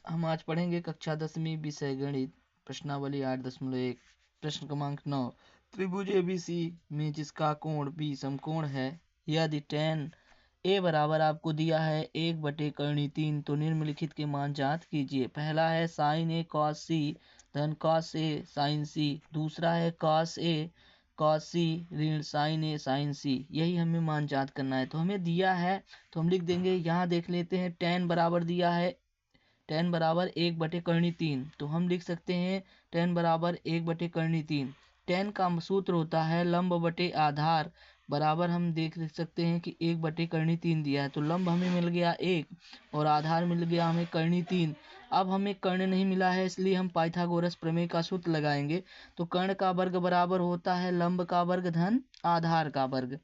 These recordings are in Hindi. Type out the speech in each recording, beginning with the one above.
हम आज पढ़ेंगे कक्षा 10वीं विषय गणित प्रश्नावली 8.1 प्रश्न क्रमांक 9। त्रिभुज एबीसी में जिसका कोण बी समकोण है यदि tan ए बराबर आपको दिया है 1/3 तो निम्नलिखित के मान ज्ञात कीजिए। पहला है sin a cos c धन cos a sin c। दूसरा है cos a cos c ऋण sin a sin c। यही हमें मान ज्ञात करना है। तो हमें दिया है तो हम लिख देंगे। यहाँ देख लेते हैं tan बराबर दिया है tan बराबर 1/3। तो हम लिख सकते हैं tan बराबर 1/3। tan का सूत्र होता है लंब बटे आधार बराबर। हम देख सकते हैं कि 1/3 दिया है तो लंब हमें मिल गया 1 और आधार मिल गया हमें 3। अब हमें कर्ण नहीं मिला है इसलिए हम पाइथागोरस प्रमेय का सूत्र लगाएंगे। तो कर्ण का वर्ग बराबर होता है लंब का वर्ग धन आधार का वर्ग।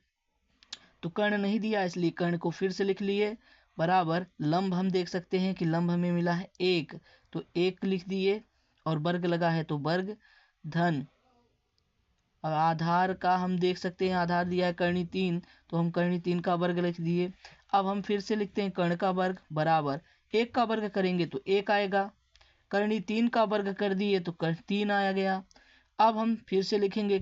तो कर्ण नहीं दिया इसलिए कर्ण को फिर से लिख लिए बराबर लंब। हम देख सकते हैं कि लंब हमें मिला है 1 तो 1 लिख दिए और वर्ग लगा है तो वर्ग धन आधार का हम देख सकते हैं आधार दिया है 3 तो हम 3 का वर्ग लिख दिए। अब हम फिर से लिखते हैं कर्ण का वर्ग बराबर 1 का वर्ग करेंगे तो 1 आएगा। 3 का वर्ग कर दिए तो 3 आया गया। अब हम फिर से लिखेंगे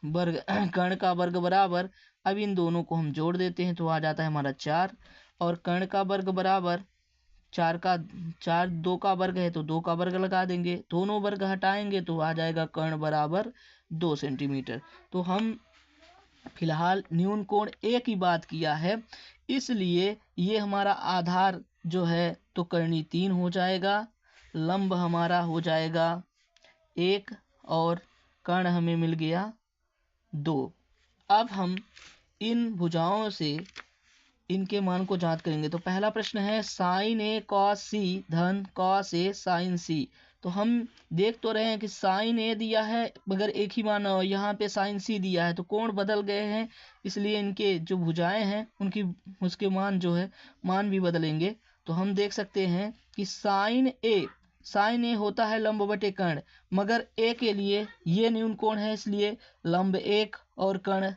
वर्ग कर्ण का वर्ग बराबर अब इन दोनों को हम जोड़ देते हैं तो आ जाता है हमारा 4 और कर्ण का वर्ग बराबर 4 2 का वर्ग है तो 2 का वर्ग लगा देंगे। दोनों वर्ग हटाएंगे तो आ जाएगा कर्ण बराबर 2 सेंटीमीटर। तो हम फिलहाल न्यून कोण ए की बात किया है इसलिए ये हमारा आधार जो है तो 3 हो जाएगा। लंब हमारा हो जाएगा 1 और कर्ण हमें मिल गया 2। अब हम इन भुजाओं से इनके मान को जांच करेंगे। तो पहला प्रश्न है sin a cos c धन cos a sin c। तो हम देख तो रहे हैं कि sin a दिया है मगर एक ही मान यहाँ पे sin c दिया है तो कोण बदल गए हैं इसलिए इनके जो भुजाएं हैं उनकी उसके मान जो है मान भी बदलेंगे। तो हम देख सकते हैं कि sin a होता है लंब बटे कर्ण मगर a के लिए ये न्यून कोण है इसलिए लंब 1 और कर्ण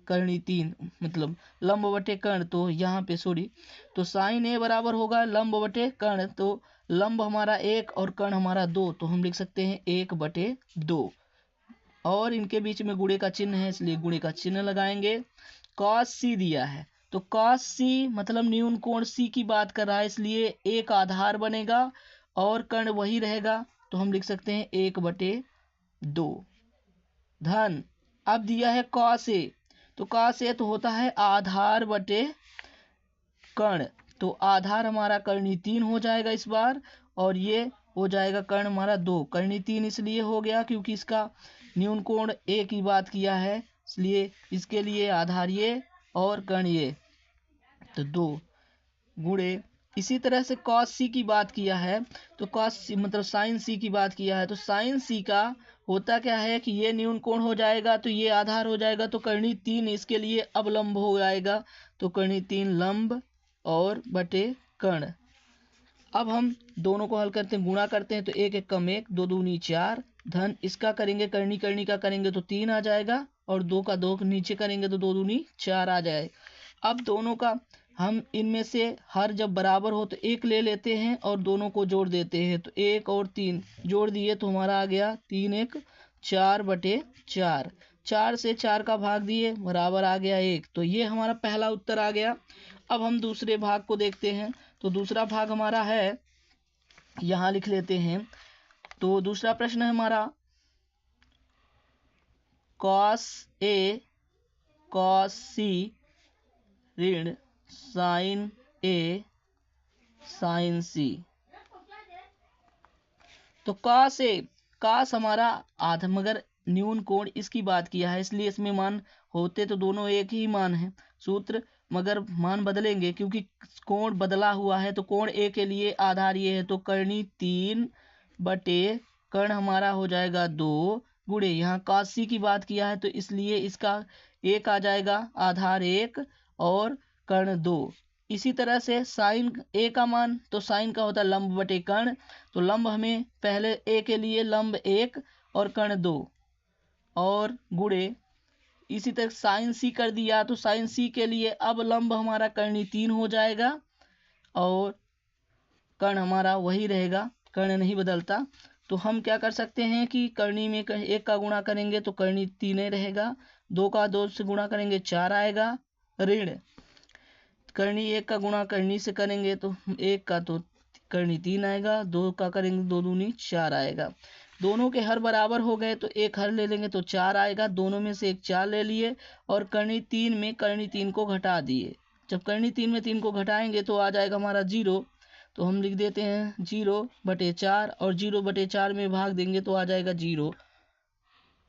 3 मतलब लंब बटे कर्ण। तो यहाँ पे सॉरी तो sin a बराबर होगा लंब बटे कर्ण तो लंब हमारा 1 और कर्ण हमारा 2 तो हम लिख सकते हैं 1/2 और इनके बीच में गुणे का चिन्ह है इसलिए गुणे का चिन्ह लगाएंगे। cos c दिया है तो cos c मतलब न्यून कोण c की बात कर रहा है इसलिए एक आधार बनेगा और कर्ण वही रहेगा तो हम लिख सकते हैं 1/2 धन अब दिया है cos a तो cos a तो होता है आधार बटे कर्ण तो आधार हमारा 3 हो जाएगा इस बार और ये हो जाएगा कर्ण हमारा 2। 3 इसलिए हो गया क्योंकि इसका न्यून कोण a की बात किया है इसलिए इसके लिए आधार ये और कर्ण ये तो 2 गुणे। इसी तरह से cos c की बात किया है तो cos c मतलब sin c की बात किया है तो sin c का होता क्या है कि ये न्यून कोण हो जाएगा तो ये आधार हो जाएगा तो 3 इसके लिए अब लंब हो जाएगा तो 3 लंब और बटे कर्ण। अब हम दोनों को हल करते हैं गुणा करते हैं तो 1 1 कम 1 2 दूनी 4 धन इसका करेंगे करनी का करेंगे तो 3 आ जाएगा और 2 का 2 नीचे करेंगे तो 2 दूनी 4 आ जाए। अब दोनों का हम इनमें से हर जब बराबर हो तो 1 ले लेते हैं और दोनों को जोड़ देते हैं तो 1 और 3 जोड़ दिए तो हमारा आ गया 3 1 4/4। 4 से 4 का भाग दिए बराबर आ गया 1 तो ये हमारा पहला उत्तर आ गया। अब हम दूसरे भाग को देखते हैं तो दूसरा भाग हमारा है यहाँ लिख लेते हैं। तो दूसरा प्रश्न है हमारा cos a cos c ऋण sin a sin c। तो cos हमारा आधा मगर न्यून कोण इसकी बात किया है इसलिए इसमें मान होते तो दोनों एक ही मान है सूत्र मगर मान बदलेंगे क्योंकि कोण बदला हुआ है तो कोण ए के लिए आधार ये है तो 3 बटे कर्ण हमारा हो जाएगा 2 गुणे यहाँ cos c की बात किया है तो इसलिए इसका 1 आ जाएगा आधार 1 और कर्ण 2। इसी तरह से साइन a का मान तो साइन का होता है लंब बटे कर्ण तो लंब हमें पहले a के लिए लंब 1 और कर्ण 2 और गुणे इसी तरह साइन c कर दिया तो साइन c के लिए अब लंब हमारा 3 हो जाएगा और कर्ण हमारा वही रहेगा, कर्ण नहीं बदलता। तो हम क्या कर सकते हैं कि कर्णी में 1 का गुणा करेंगे तो कर्णी 3 ही रहेगा, 2 का 2 से गुणा करेंगे 4 आएगा, ऋण कर्णी 1 का गुणा कर्णी से करेंगे तो 1 का तो कर्णी 3 आएगा, 2 का करेंगे 2 दूनी 4 आएगा। दोनों के हर बराबर हो गए तो एक हर ले लेंगे तो 4 आएगा, दोनों में से एक 4 ले लिए और कर्णी 3 में कर्णी 3 को घटा दिए। जब कर्णी 3 में 3 को घटाएंगे तो आ जाएगा हमारा 0, तो हम लिख देते हैं 0/4 और 0/4 में भाग देंगे तो आ जाएगा 0।